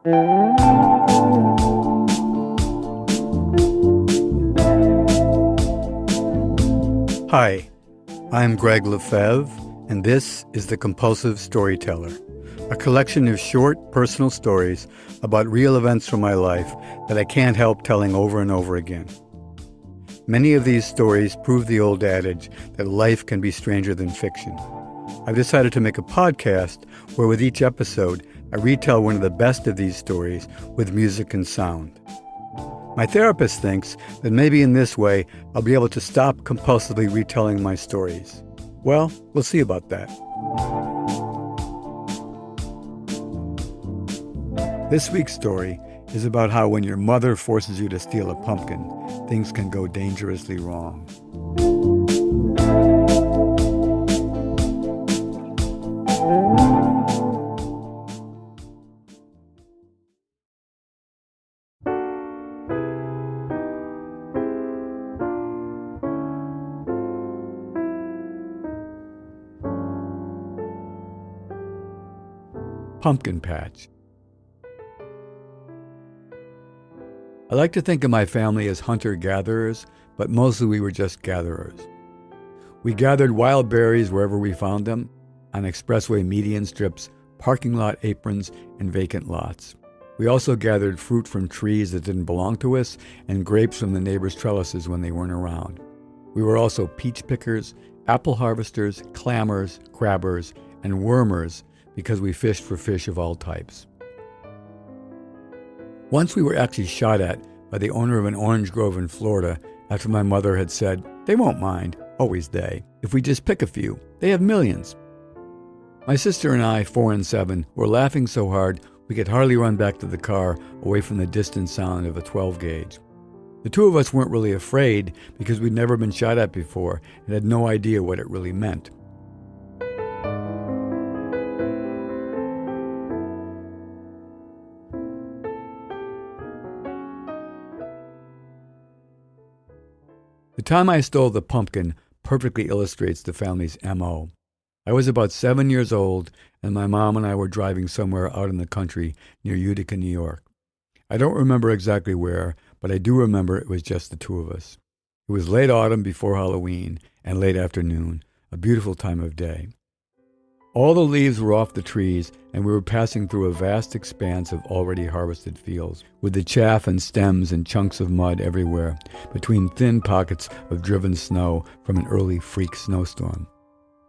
Hi, I'm Gregg LeFevre, and this is The Compulsive Storyteller, a collection of short, personal stories about real events from my life that I can't help telling over and over again. Many of these stories prove the old adage that life can be stranger than fiction. I've decided to make a podcast where with each episode, I retell one of the best of these stories with music and sound. My therapist thinks that maybe in this way, I'll be able to stop compulsively retelling my stories. Well, we'll see about that. This week's story is about how when your mother forces you to steal a pumpkin, things can go dangerously wrong. Pumpkin patch. I like to think of my family as hunter-gatherers, but mostly we were just gatherers. We gathered wild berries wherever we found them, on expressway median strips, parking lot aprons, and vacant lots. We also gathered fruit from trees that didn't belong to us, and grapes from the neighbors' trellises when they weren't around. We were also peach pickers, apple harvesters, clammers, crabbers, and wormers, because we fished for fish of all types. Once we were actually shot at by the owner of an orange grove in Florida after my mother had said, "They won't mind, always they, if we just pick a few. They have millions." My sister and I, 4 and 7, were laughing so hard we could hardly run back to the car away from the distant sound of a 12 gauge. The two of us weren't really afraid because we'd never been shot at before and had no idea what it really meant. The time I stole the pumpkin perfectly illustrates the family's M.O. I was about 7 years old, and my mom and I were driving somewhere out in the country near Utica, New York. I don't remember exactly where, but I do remember it was just the two of us. It was late autumn before Halloween and late afternoon, a beautiful time of day. All the leaves were off the trees, and we were passing through a vast expanse of already harvested fields, with the chaff and stems and chunks of mud everywhere, between thin pockets of driven snow from an early freak snowstorm.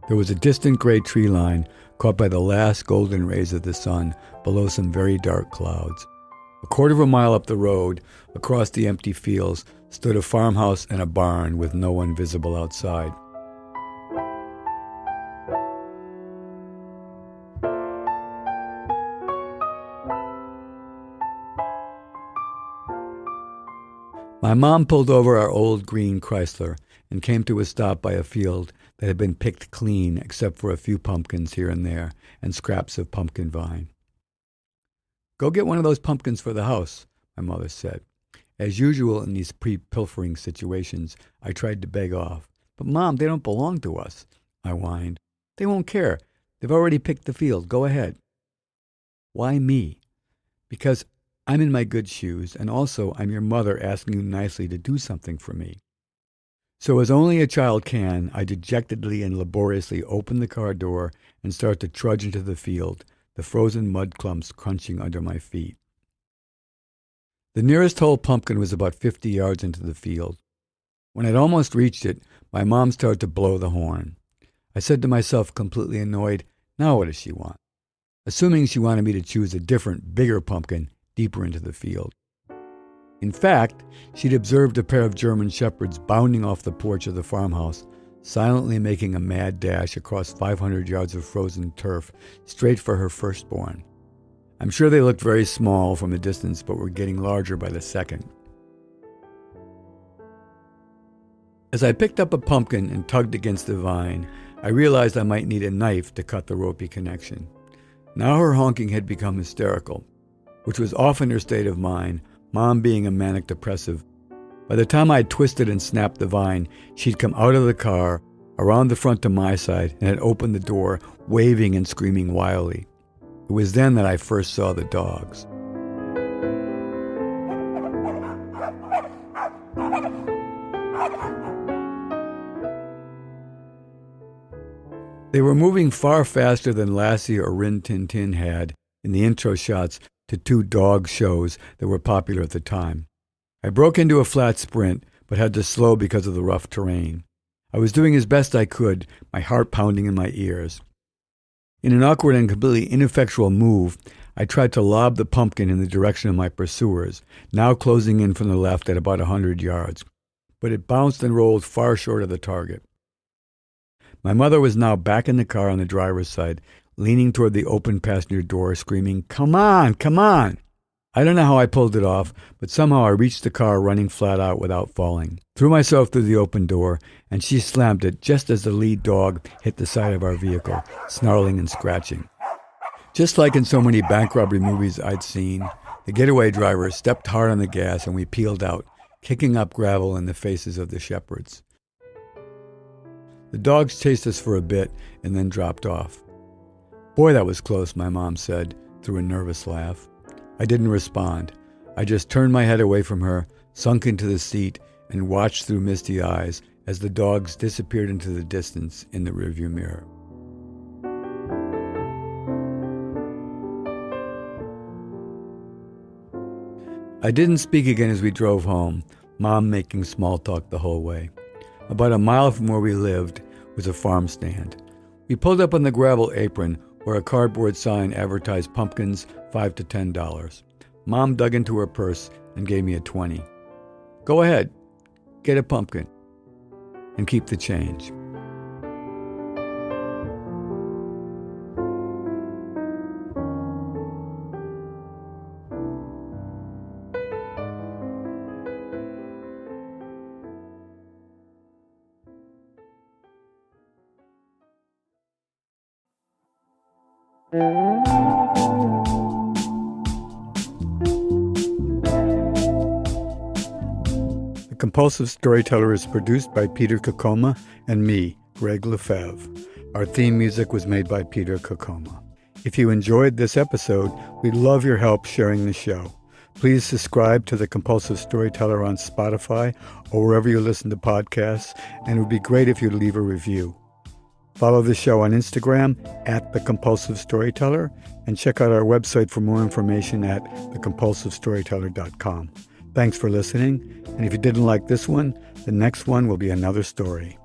There was a distant gray tree line caught by the last golden rays of the sun below some very dark clouds. A quarter of a mile up the road, across the empty fields, stood a farmhouse and a barn with no one visible outside. My mom pulled over our old green Chrysler and came to a stop by a field that had been picked clean except for a few pumpkins here and there and scraps of pumpkin vine. "Go get one of those pumpkins for the house," my mother said. As usual in these pre-pilfering situations, I tried to beg off. "But Mom, they don't belong to us," I whined. "They won't care. They've already picked the field. Go ahead." "Why me?" "Because I'm in my good shoes, and also I'm your mother asking you nicely to do something for me." So as only a child can, I dejectedly and laboriously opened the car door and started to trudge into the field, the frozen mud clumps crunching under my feet. The nearest whole pumpkin was about 50 yards into the field. When I'd almost reached it, my mom started to blow the horn. I said to myself, completely annoyed, now what does she want? Assuming she wanted me to choose a different, bigger pumpkin deeper into the field. In fact, she'd observed a pair of German shepherds bounding off the porch of the farmhouse, silently making a mad dash across 500 yards of frozen turf, straight for her firstborn. I'm sure they looked very small from a distance, but were getting larger by the second. As I picked up a pumpkin and tugged against the vine, I realized I might need a knife to cut the ropey connection. Now her honking had become hysterical, which was often her state of mind, Mom being a manic depressive. By the time I'd twisted and snapped the vine, she'd come out of the car, around the front to my side, and had opened the door, waving and screaming wildly. It was then that I first saw the dogs. They were moving far faster than Lassie or Rin Tin Tin had in the intro shots to 2 dog shows that were popular at the time. I broke into a flat sprint, but had to slow because of the rough terrain. I was doing as best I could, my heart pounding in my ears. In an awkward and completely ineffectual move, I tried to lob the pumpkin in the direction of my pursuers, now closing in from the left at about 100 yards. But it bounced and rolled far short of the target. My mother was now back in the car on the driver's side, leaning toward the open passenger door, screaming, "Come on, come on!" I don't know how I pulled it off, but somehow I reached the car running flat out without falling, threw myself through the open door, and she slammed it just as the lead dog hit the side of our vehicle, snarling and scratching. Just like in so many bank robbery movies I'd seen, the getaway driver stepped hard on the gas and we peeled out, kicking up gravel in the faces of the shepherds. The dogs chased us for a bit and then dropped off. "Boy, that was close," my mom said through a nervous laugh. I didn't respond. I just turned my head away from her, sunk into the seat, and watched through misty eyes as the dogs disappeared into the distance in the rearview mirror. I didn't speak again as we drove home, Mom making small talk the whole way. About a mile from where we lived was a farm stand. We pulled up on the gravel apron where a cardboard sign advertised pumpkins $5 to $10. Mom dug into her purse and gave me a 20. "Go ahead, get a pumpkin, and keep the change." The Compulsive Storyteller is produced by Peter Kokoma and me, Gregg LeFevre. Our theme music was made by Peter Kokoma. If you enjoyed this episode, we'd love your help sharing the show. Please subscribe to The Compulsive Storyteller on Spotify or wherever you listen to podcasts, and it would be great if you'd leave a review. Follow the show on Instagram @TheCompulsiveStoryteller and check out our website for more information at thecompulsivestoryteller.com. Thanks for listening, and if you didn't like this one, the next one will be another story.